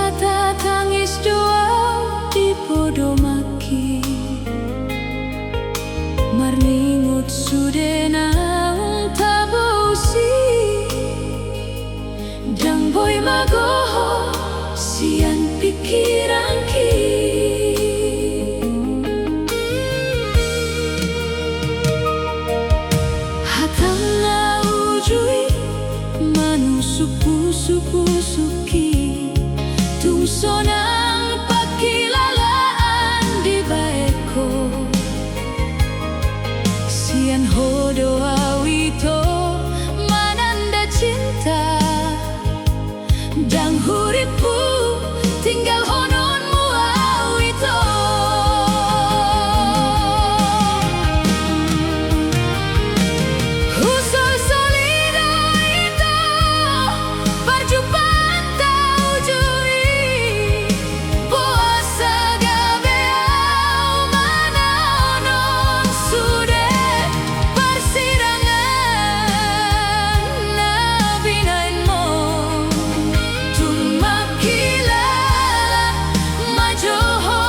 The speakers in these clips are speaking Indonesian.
Kata tangis doa di podo maki marningut sudena tabusi dang boy magoho sian pikiran ki hatang na ujui manu supu suki tungsonang pagkilalaan di baeko sian hodo awito mananda cinta dang huripku tinggal hononmu awito usul solido itu perjumpaan tau jui puasa gabeau mana onon sude persidangan nabinain mo tumakilala majoho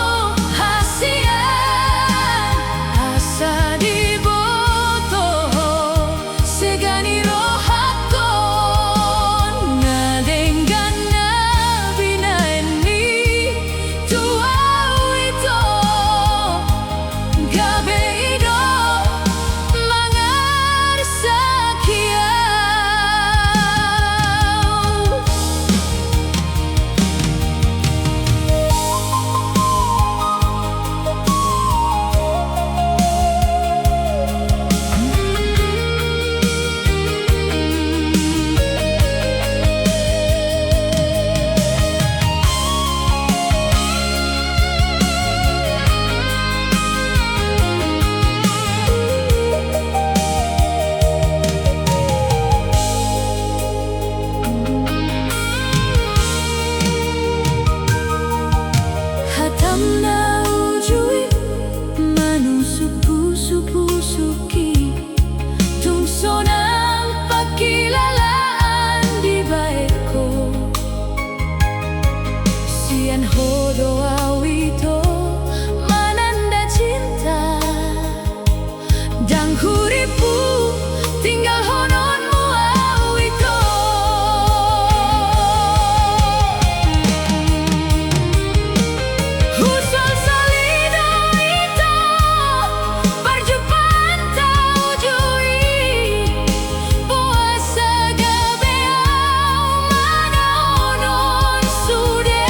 hasian asa dibotoho segani rohakon nadenggan nabinain ni tuau ito gabe ido mangarsakiau hatam na ujui manu suki tungsonang pagkilalaan di baeko sian hodo awito mananda cinta dang huripu tinggal hononmu awito usul solido itu perjumpaan tau jui puasa gabeau mana onon sude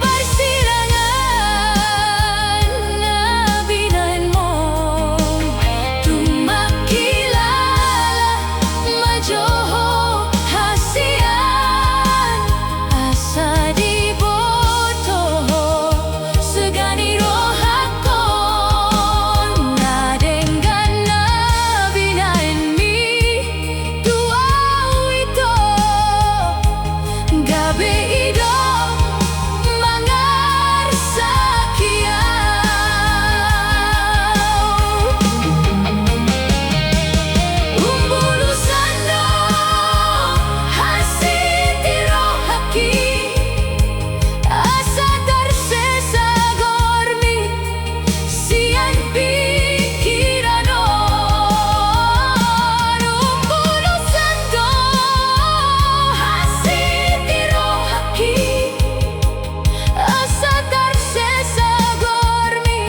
persidangan nabinain mo tumakilala majoho hasian asa dibotoho segani rohakon nadenggan nabinain mi tuau ito gabe ido mangarsakiau umbulu sando hasiti rohaki asa tersesa gormi sian pikiranon umbulu sando hasiti rohaki asa tersesa gormi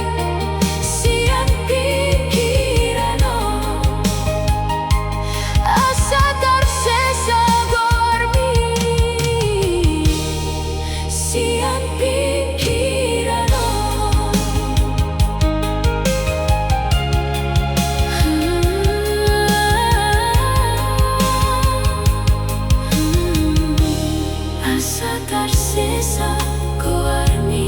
sian pikiranon asa tersesa gormi sian pikiranon asa tersesa gormi